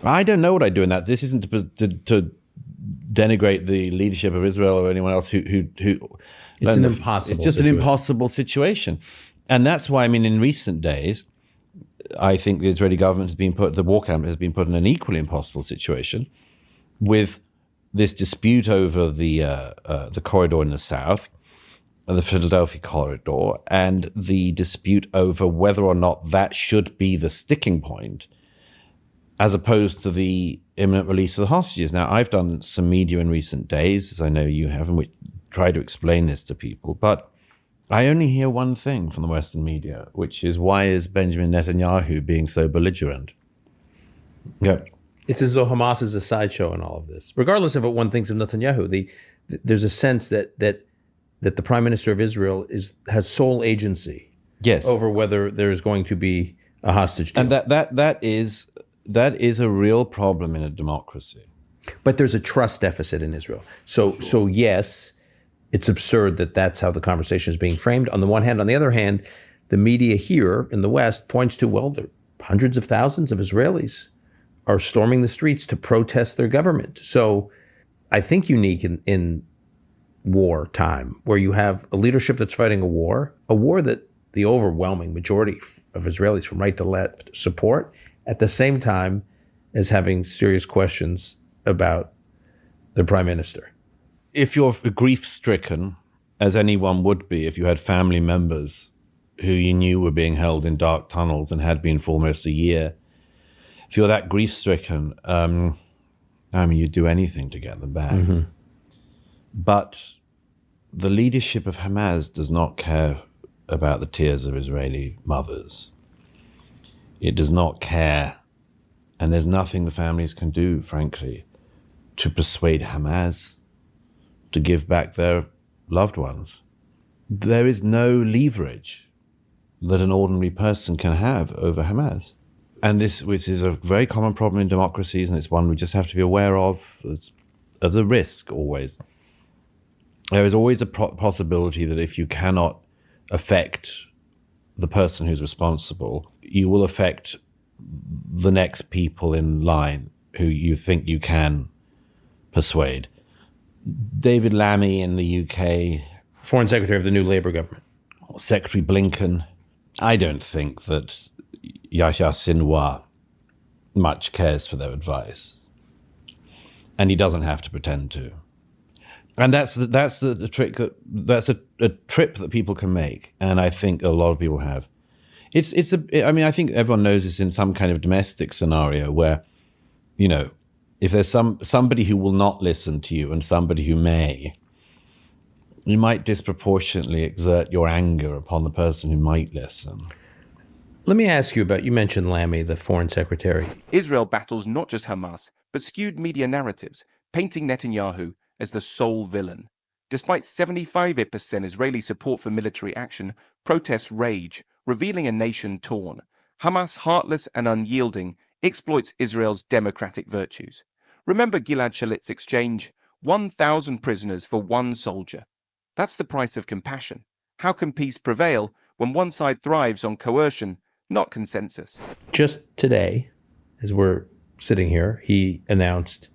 I don't know what I'd do in that. This isn't to denigrate the leadership of Israel or anyone else who It's an impossible It's just situation. an impossible situation. And that's why, I mean, in recent days, I think the Israeli government the war camp has been put in an equally impossible situation with this dispute over the corridor in the south, the Philadelphia corridor, and the dispute over whether or not that should be the sticking point, as opposed to the imminent release of the hostages. Now, I've done some media in recent days, as I know you have, and we try to explain this to people, but I only hear one thing from the Western media, which is, why is Benjamin Netanyahu being so belligerent? Yeah. It's as though Hamas is a sideshow in all of this. Regardless of what one thinks of Netanyahu, there's a sense that the Prime Minister of Israel has sole agency over whether there is going to be a hostage deal. And that is a real problem in a democracy. But there's a trust deficit in Israel. So yes, it's absurd that that's how the conversation is being framed on the one hand. On the other hand, the media here in the West points to, well, there are hundreds of thousands of Israelis are storming the streets to protest their government. So I think unique in war time, where you have a leadership that's fighting a war that the overwhelming majority of Israelis from right to left support, at the same time as having serious questions about the prime minister. If you're grief-stricken, as anyone would be if you had family members who you knew were being held in dark tunnels and had been for almost a year, if you're that grief-stricken, you'd do anything to get them back. Mm-hmm. But the leadership of Hamas does not care about the tears of Israeli mothers. It does not care, and there's nothing the families can do, frankly, to persuade Hamas to give back their loved ones. There is no leverage that an ordinary person can have over Hamas. And this, which is a very common problem in democracies, and it's one we just have to be aware of as a risk always. There is always a possibility that if you cannot affect the person who's responsible, you will affect the next people in line who you think you can persuade. David Lammy in the UK, Foreign Secretary of the new Labour government. Secretary Blinken, I don't think that Yahya Sinwar much cares for their advice. And he doesn't have to pretend to. And that's the trick that's a trip that people can make, and I think a lot of people have. I think everyone knows this in some kind of domestic scenario where, if there's somebody who will not listen to you and somebody who may, you might disproportionately exert your anger upon the person who might listen. Let me ask you about, you mentioned Lammy, the foreign secretary. Israel battles not just Hamas, but skewed media narratives, painting Netanyahu as the sole villain. Despite 75% Israeli support for military action, protests rage, revealing a nation torn. Hamas, heartless and unyielding, exploits Israel's democratic virtues. Remember Gilad Shalit's exchange? 1,000 prisoners for one soldier. That's the price of compassion. How can peace prevail when one side thrives on coercion, not consensus? Just today, as we're sitting here, he announced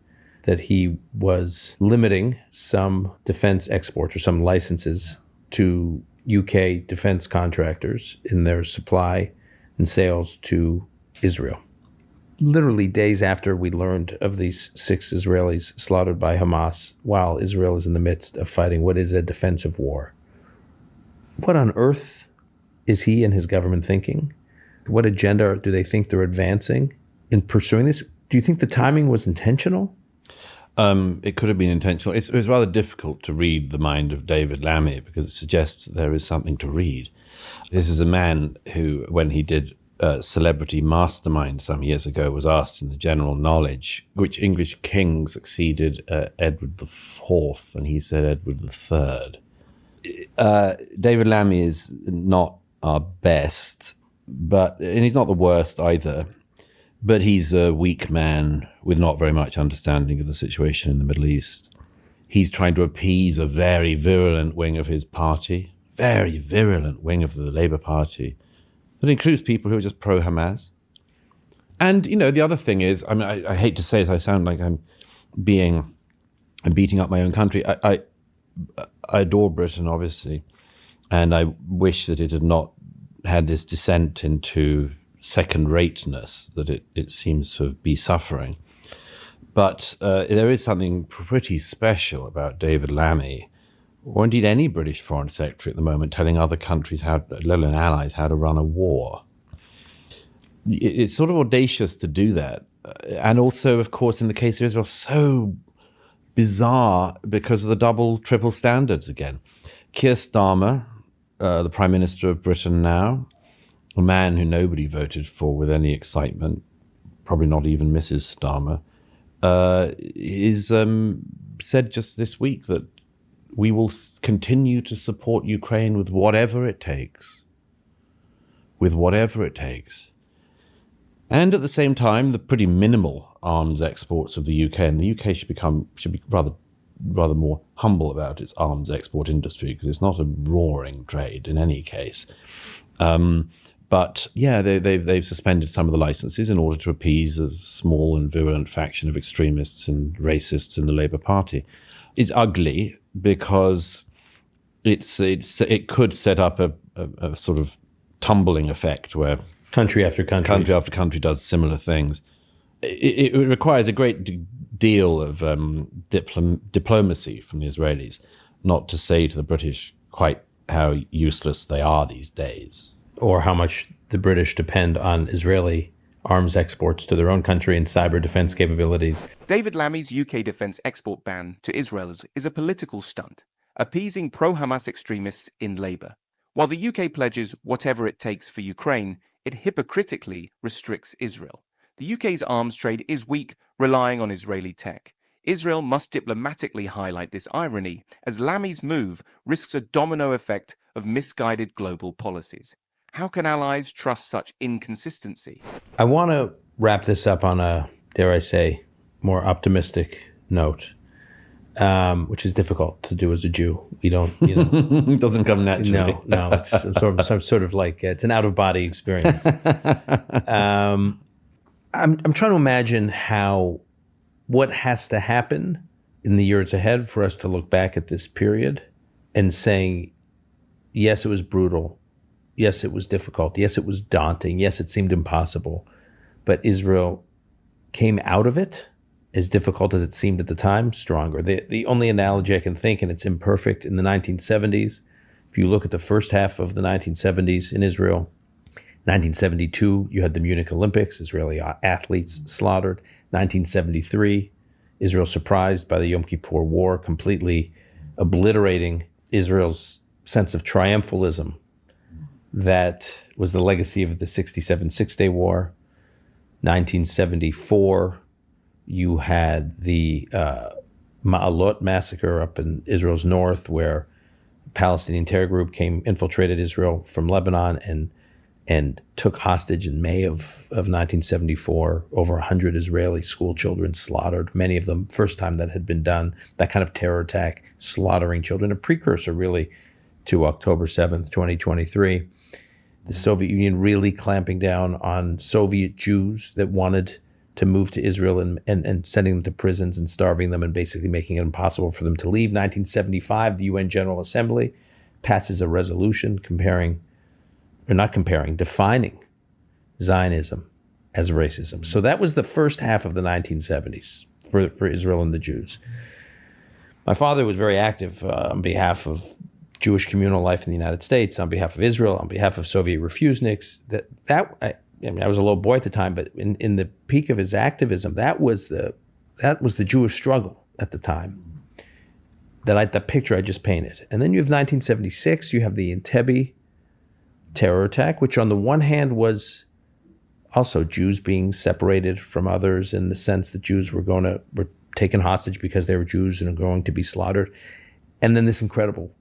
that he was limiting some defense exports or some licenses to UK defense contractors in their supply and sales to Israel. Literally days after we learned of these 6 Israelis slaughtered by Hamas while Israel is in the midst of fighting what is a defensive war. What on earth is he and his government thinking? What agenda do they think they're advancing in pursuing this? Do you think the timing was intentional? It could have been intentional. It was rather difficult to read the mind of David Lammy because it suggests that there is something to read. This is a man who, when he did Celebrity Mastermind some years ago, was asked in the general knowledge which English king succeeded Edward IV, and he said Edward III. David Lammy is not our best, and he's not the worst either. But he's a weak man with not very much understanding of the situation in the Middle East. He's trying to appease a very virulent wing of his party, very virulent wing of the Labour Party, that includes people who are just pro-Hamas. And, the other thing is, I mean, I hate to say it, I sound like I'm beating up my own country. I adore Britain, obviously, and I wish that it had not had this descent into second-rateness that it seems to be suffering. But there is something pretty special about David Lammy, or indeed any British Foreign Secretary at the moment, telling other countries, let alone allies, how to run a war. It's sort of audacious to do that. And also, of course, in the case of Israel, so bizarre because of the double, triple standards again. Keir Starmer, the Prime Minister of Britain now, a man who nobody voted for with any excitement, probably not even Mrs. Starmer, is said just this week that we will continue to support Ukraine with whatever it takes. With whatever it takes. And at the same time, the pretty minimal arms exports of the UK, and the UK should be rather more humble about its arms export industry, because it's not a roaring trade in any case. But yeah, they've suspended some of the licenses in order to appease a small and virulent faction of extremists and racists in the Labour Party. It's ugly because it could set up a sort of tumbling effect where country after country does similar things. It requires a great deal of diplomacy from the Israelis, not to say to the British quite how useless they are these days. Or how much the British depend on Israeli arms exports to their own country and cyber defense capabilities. David Lammy's UK defense export ban to Israel is a political stunt, appeasing pro-Hamas extremists in Labour. While the UK pledges whatever it takes for Ukraine, it hypocritically restricts Israel. The UK's arms trade is weak, relying on Israeli tech. Israel must diplomatically highlight this irony, as Lammy's move risks a domino effect of misguided global policies. How can allies trust such inconsistency? I want to wrap this up on a, dare I say, more optimistic note, which is difficult to do as a Jew. We don't, It doesn't come naturally. No, it's some sort of like, it's an out-of-body experience. I'm trying to imagine what has to happen in the years ahead for us to look back at this period and saying, yes, it was brutal. Yes, it was difficult. Yes, it was daunting. Yes, it seemed impossible. But Israel came out of it, as difficult as it seemed at the time, stronger. The only analogy I can think, and it's imperfect, in the 1970s, if you look at the first half of the 1970s in Israel, 1972, you had the Munich Olympics, Israeli athletes slaughtered. 1973, Israel surprised by the Yom Kippur War, completely obliterating Israel's sense of triumphalism. That was the legacy of the 67 Six-Day War. 1974, you had the Ma'alot massacre up in Israel's north, where a Palestinian terror group infiltrated Israel from Lebanon and took hostage in May of 1974. Over 100 Israeli school children slaughtered, many of them first time that had been done, that kind of terror attack, slaughtering children, a precursor really to October 7th, 2023. The Soviet Union really clamping down on Soviet Jews that wanted to move to Israel and sending them to prisons and starving them and basically making it impossible for them to leave. 1975, the UN General Assembly passes a resolution defining Zionism as racism. So that was the first half of the 1970s for Israel and the Jews. My father was very active on behalf of Jewish communal life in the United States, on behalf of Israel, on behalf of Soviet refuseniks. I was a little boy at the time, but in the peak of his activism, that was the Jewish struggle at the time. The picture I just painted. And then you have 1976, you have the Entebbe terror attack, which on the one hand was also Jews being separated from others in the sense that Jews were taken hostage because they were Jews and are going to be slaughtered. And then this incredible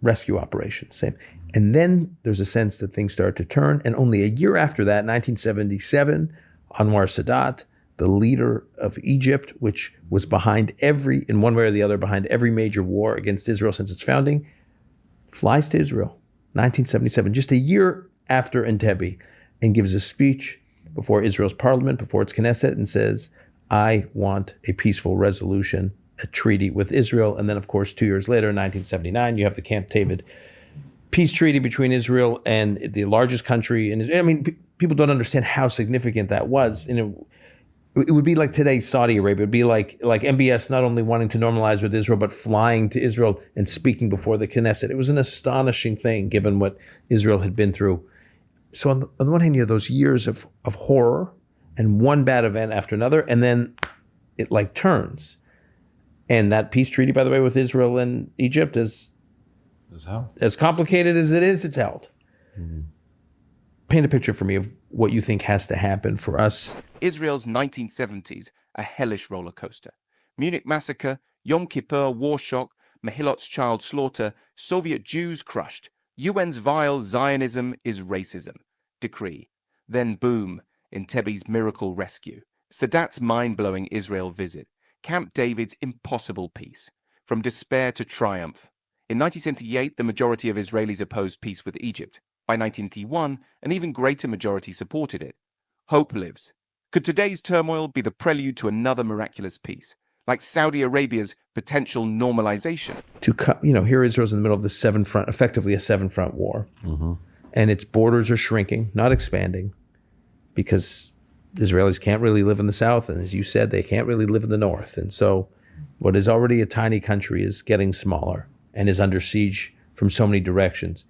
rescue operation, same. And then there's a sense that things start to turn. And only a year after that, 1977, Anwar Sadat, the leader of Egypt, which was in one way or the other, behind every major war against Israel since its founding, flies to Israel, 1977, just a year after Entebbe, and gives a speech before Israel's parliament, before its Knesset, and says, I want a peaceful resolution, a treaty with Israel. And then, of course, 2 years later, in 1979, you have the Camp David peace treaty between Israel and the largest country in Israel. I mean, people don't understand how significant that was. It would be like today, Saudi Arabia. It would be like MBS not only wanting to normalize with Israel, but flying to Israel and speaking before the Knesset. It was an astonishing thing, given what Israel had been through. So on the one hand, you have those years of horror and one bad event after another, and then it like turns. And that peace treaty, by the way, with Israel and Egypt is as complicated as it is, it's held. Mm-hmm. Paint a picture for me of what you think has to happen for us. Israel's 1970s, a hellish roller coaster. Munich massacre, Yom Kippur war shock, Mehilot's child slaughter, Soviet Jews crushed, UN's vile Zionism is racism decree. Then boom, Entebbe's miracle rescue, Sadat's mind-blowing Israel visit, Camp David's impossible peace, from despair to triumph. In 1978, the majority of Israelis opposed peace with Egypt. By 1981, an even greater majority supported it. Hope lives. Could today's turmoil be the prelude to another miraculous peace, like Saudi Arabia's potential normalization? Here Israel's in the middle of the effectively a seven-front war. Mm-hmm. And its borders are shrinking, not expanding, because the Israelis can't really live in the south, and as you said, they can't really live in the north. And so what is already a tiny country is getting smaller and is under siege from so many directions.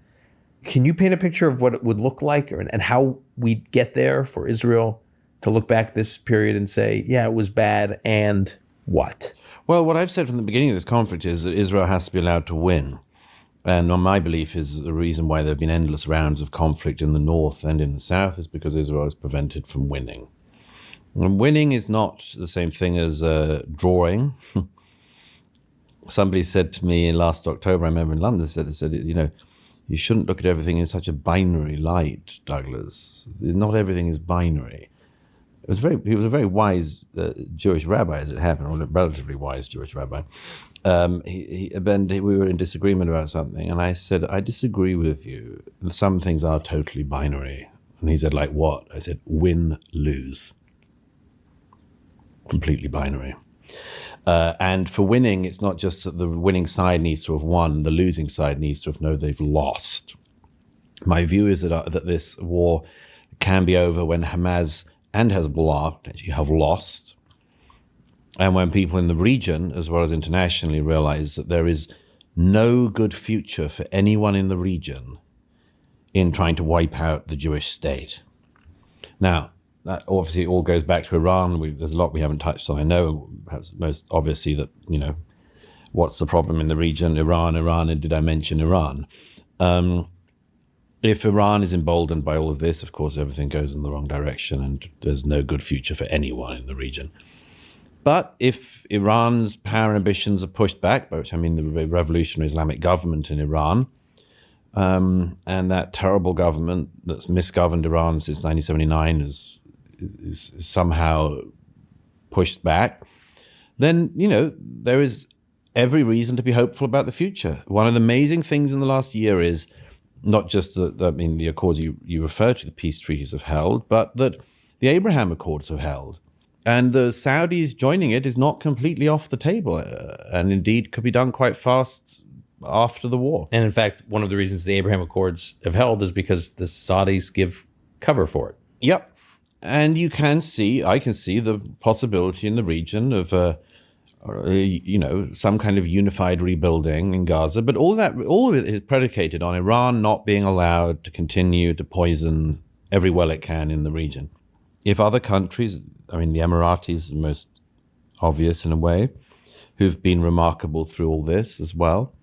Can you paint a picture of what it would look like and how we'd get there for Israel to look back this period and say, yeah, it was bad, and what? Well, what I've said from the beginning of this conflict is that Israel has to be allowed to win. And my belief is the reason why there have been endless rounds of conflict in the north and in the south is because Israel is prevented from winning. And winning is not the same thing as drawing. Somebody said to me last October, I remember in London, said, you shouldn't look at everything in such a binary light, Douglas. Not everything is binary. He was a very wise Jewish rabbi, as it happened, or a relatively wise Jewish rabbi. We were in disagreement about something, and I said, I disagree with you. Some things are totally binary. And he said, like what? I said, win, lose. Completely binary. And for winning, it's not just that the winning side needs to have won, the losing side needs to have known they've lost. My view is that this war can be over when Hamas and Hezbollah actually have lost, and when people in the region, as well as internationally, realize that there is no good future for anyone in the region in trying to wipe out the Jewish state. Now, that obviously all goes back to Iran. There's a lot we haven't touched on. I know, perhaps most obviously, that, what's the problem in the region? Iran, and did I mention Iran? If Iran is emboldened by all of this, of course, everything goes in the wrong direction and there's no good future for anyone in the region. But if Iran's power ambitions are pushed back, by which I mean the revolutionary Islamic government in Iran, and that terrible government that's misgoverned Iran since 1979 is somehow pushed back, then, there is every reason to be hopeful about the future. One of the amazing things in the last year is not just the accords you refer to, the peace treaties have held, but that the Abraham Accords have held. And the Saudis joining it is not completely off the table, and indeed could be done quite fast after the war. And in fact, one of the reasons the Abraham Accords have held is because the Saudis give cover for it. Yep. And I can see the possibility in the region of some kind of unified rebuilding in Gaza, but all of it is predicated on Iran not being allowed to continue to poison every well it can in the region. If other countries, the Emiratis are most obvious in a way, who've been remarkable through all this as well,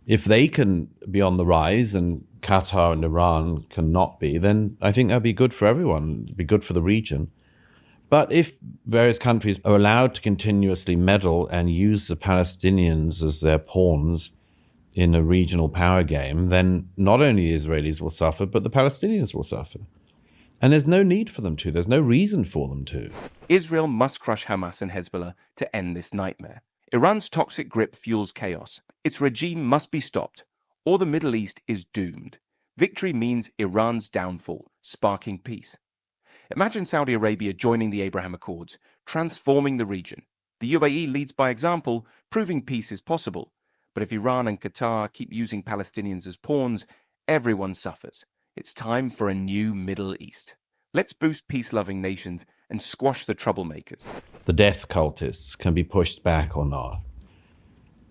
if they can be on the rise and Qatar and Iran cannot be, then I think that'd be good for everyone, it'd be good for the region. But if various countries are allowed to continuously meddle and use the Palestinians as their pawns in a regional power game, then not only the Israelis will suffer, but the Palestinians will suffer. And there's no need for them to. There's no reason for them to. Israel must crush Hamas and Hezbollah to end this nightmare. Iran's toxic grip fuels chaos. Its regime must be stopped, or the Middle East is doomed. Victory means Iran's downfall, sparking peace. Imagine Saudi Arabia joining the Abraham Accords, transforming the region. The UAE leads by example, proving peace is possible. But if Iran and Qatar keep using Palestinians as pawns, everyone suffers. It's time for a new Middle East. Let's boost peace-loving nations and squash the troublemakers. The death cultists can be pushed back or not.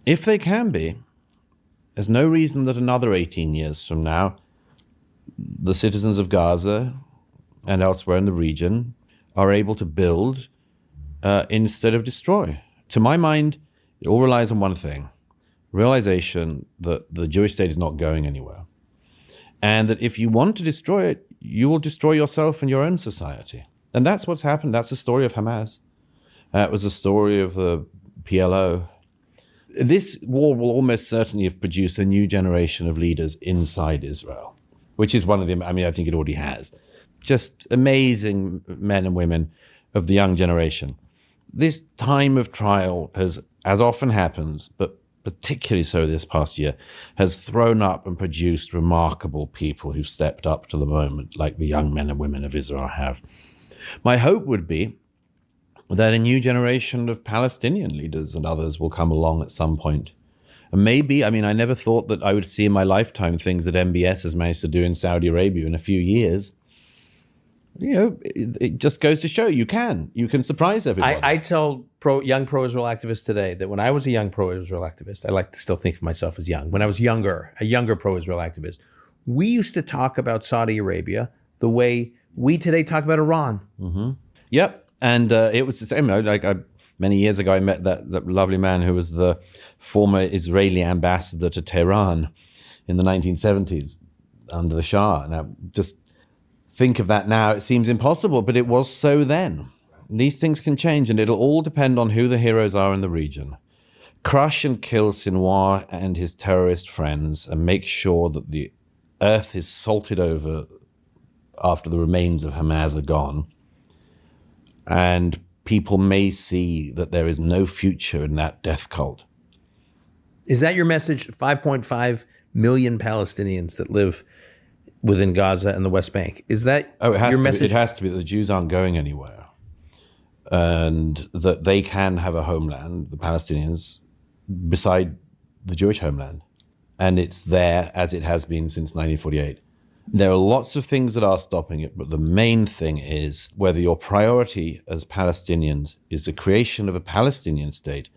If they can be, there's no reason that another 18 years from now, the citizens of Gaza and elsewhere in the region are able to build instead of destroy. To my mind, it all relies on one thing: realization that the Jewish state is not going anywhere. And that if you want to destroy it, you will destroy yourself and your own society. And that's what's happened. That's the story of Hamas. That was the story of the PLO. This war will almost certainly have produced a new generation of leaders inside Israel, which is one of them. I mean, I think it already has. Just amazing men and women of the young generation. This time of trial has, as often happens, but particularly so this past year, has thrown up and produced remarkable people who've stepped up to the moment, like the young men and women of Israel have. My hope would be that a new generation of Palestinian leaders and others will come along at some point. And maybe, I mean, I never thought that I would see in my lifetime things that MBS has managed to do in Saudi Arabia in a few years. You know, it just goes to show you can surprise everyone. I tell young pro-Israel activists today that when I was a young pro-Israel activist, I like to still think of myself as young. When I was younger, a younger pro-Israel activist, we used to talk about Saudi Arabia the way we today talk about Iran. Mm-hmm. Yep. And it was the same. Many years ago, I met that lovely man who was the former Israeli ambassador to Tehran in the 1970s under the Shah. Now, just think of that now. It seems impossible, but it was so then. These things can change, and it'll all depend on who the heroes are in the region. Crush and kill Sinwar and his terrorist friends, and make sure that the earth is salted over after the remains of Hamas are gone. And people may see that there is no future in that death cult. Is that your message? 5.5 million Palestinians that live within Gaza and the West Bank. Is that your message? It has to be that the Jews aren't going anywhere. And that they can have a homeland, the Palestinians, beside the Jewish homeland. And it's there as it has been since 1948. There are lots of things that are stopping it, but the main thing is whether your priority as Palestinians is the creation of a Palestinian state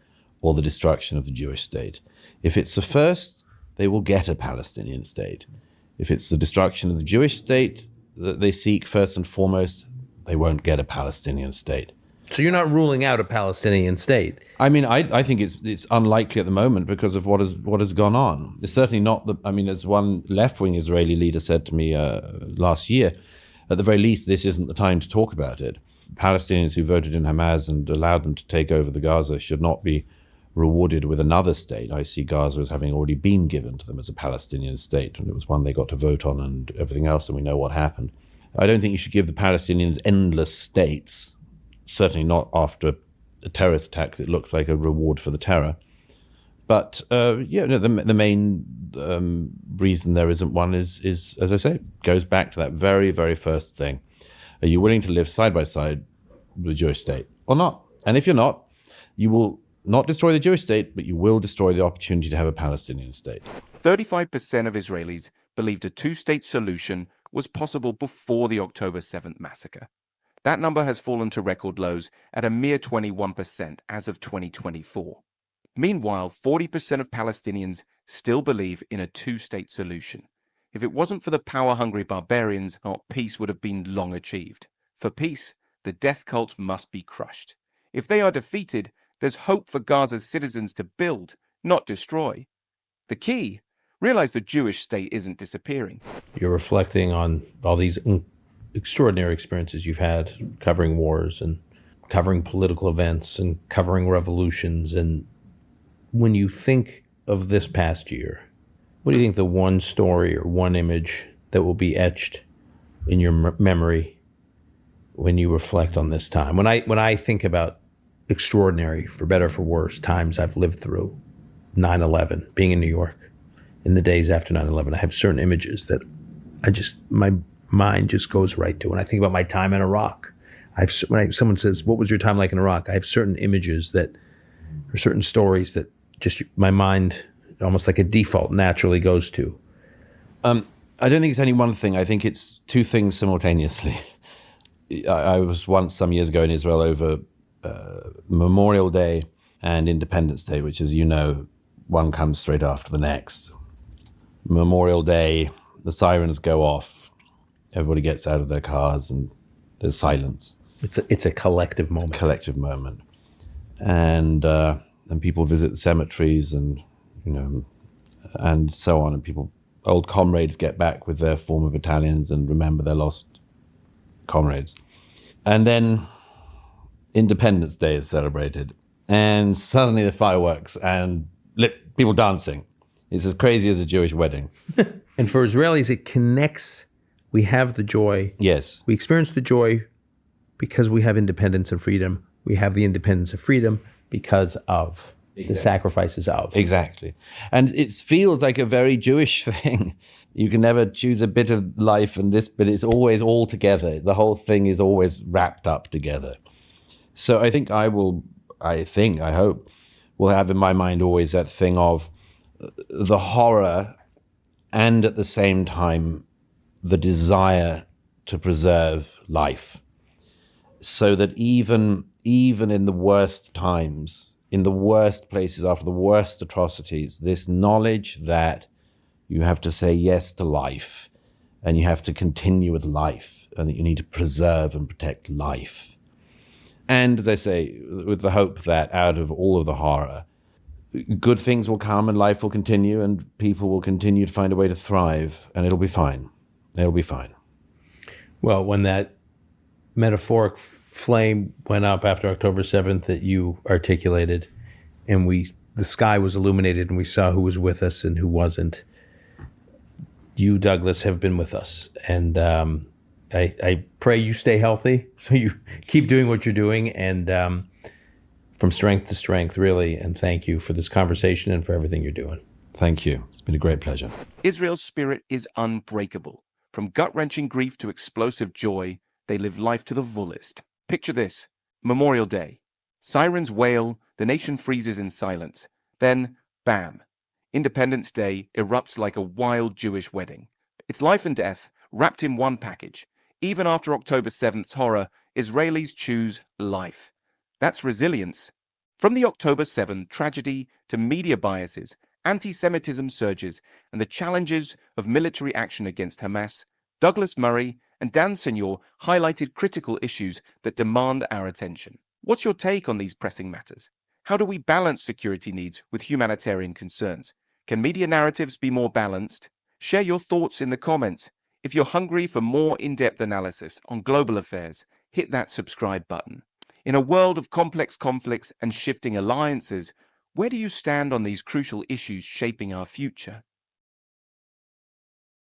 or the destruction of the Jewish state. If it's the first, they will get a Palestinian state. If it's the destruction of the Jewish state that they seek first and foremost, they won't get a Palestinian state. So you're not ruling out a Palestinian state? I mean, I think it's unlikely at the moment because of what has gone on. It's certainly not as one left-wing Israeli leader said to me last year, at the very least, this isn't the time to talk about it. Palestinians who voted in Hamas and allowed them to take over the Gaza should not be rewarded with another state. I see Gaza as having already been given to them as a Palestinian state, and it was one they got to vote on and everything else, and we know what happened. I don't think you should give the Palestinians endless states. Certainly not after a terrorist attack, 'cause it looks like a reward for the terror. But the main reason there isn't one is, as I say, goes back to that very, very first thing. Are you willing to live side by side with the Jewish state or not? And if you're not, you will not destroy the Jewish state, but you will destroy the opportunity to have a Palestinian state. 35% of Israelis believed a two-state solution was possible before the October 7th massacre. That number has fallen to record lows at a mere 21% as of 2024. Meanwhile, 40% of Palestinians still believe in a two-state solution. If it wasn't for the power-hungry barbarians, peace would have been long achieved. For peace, the death cult must be crushed. If they are defeated, there's hope for Gaza's citizens to build, not destroy. The key, realize the Jewish state isn't disappearing. You're reflecting on all these extraordinary experiences you've had covering wars and covering political events and covering revolutions. And when you think of this past year, what do you think the one story or one image that will be etched in your memory when you reflect on this time? When I think about extraordinary, for better or for worse, times I've lived through, 9/11, being in New York, in the days after 9/11, I have certain images that my mind just goes right to. When I think about my time in Iraq, someone says, "What was your time like in Iraq?" I have certain images or certain stories that just my mind, almost like a default, naturally goes to. I don't think it's any one thing. I think it's two things simultaneously. I was once some years ago in Israel over Memorial Day and Independence Day, which, as you know, one comes straight after the next. Memorial Day, the sirens go off, everybody gets out of their cars, and there's silence. It's a collective moment. And people visit the cemeteries, and and so on, and old comrades get back with their former battalions and remember their lost comrades. And then Independence Day is celebrated, and suddenly the fireworks and people dancing. It's as crazy as a Jewish wedding. And for Israelis, it connects. We have the joy. Yes. We experience the joy because we have independence and freedom. We have the independence and freedom because of the sacrifices of. Exactly. And it feels like a very Jewish thing. You can never choose a bit of life and this, but it's always all together. The whole thing is always wrapped up together. So I think I hope, will have in my mind always that thing of the horror and at the same time the desire to preserve life. So that even in the worst times, in the worst places, after the worst atrocities, this knowledge that you have to say yes to life and you have to continue with life and that you need to preserve and protect life. And as I say, with the hope that out of all of the horror, good things will come and life will continue and people will continue to find a way to thrive, and it'll be fine. It'll be fine. Well, when that metaphoric flame went up after October 7th that you articulated, and the sky was illuminated and we saw who was with us and who wasn't, you, Douglas, have been with us. And I pray you stay healthy, so you keep doing what you're doing, and from strength to strength, really. And thank you for this conversation and for everything you're doing. Thank you. It's been a great pleasure. Israel's spirit is unbreakable. From gut-wrenching grief to explosive joy, they live life to the fullest. Picture this: Memorial Day. Sirens wail, the nation freezes in silence. Then, bam! Independence Day erupts like a wild Jewish wedding. It's life and death, wrapped in one package. Even after October 7th's horror, Israelis choose life. That's resilience. From the October 7th tragedy to media biases, anti-Semitism surges, and the challenges of military action against Hamas, Douglas Murray and Dan Senor highlighted critical issues that demand our attention. What's your take on these pressing matters? How do we balance security needs with humanitarian concerns? Can media narratives be more balanced? Share your thoughts in the comments. If you're hungry for more in-depth analysis on global affairs, hit that subscribe button. In a world of complex conflicts and shifting alliances, where do you stand on these crucial issues shaping our future?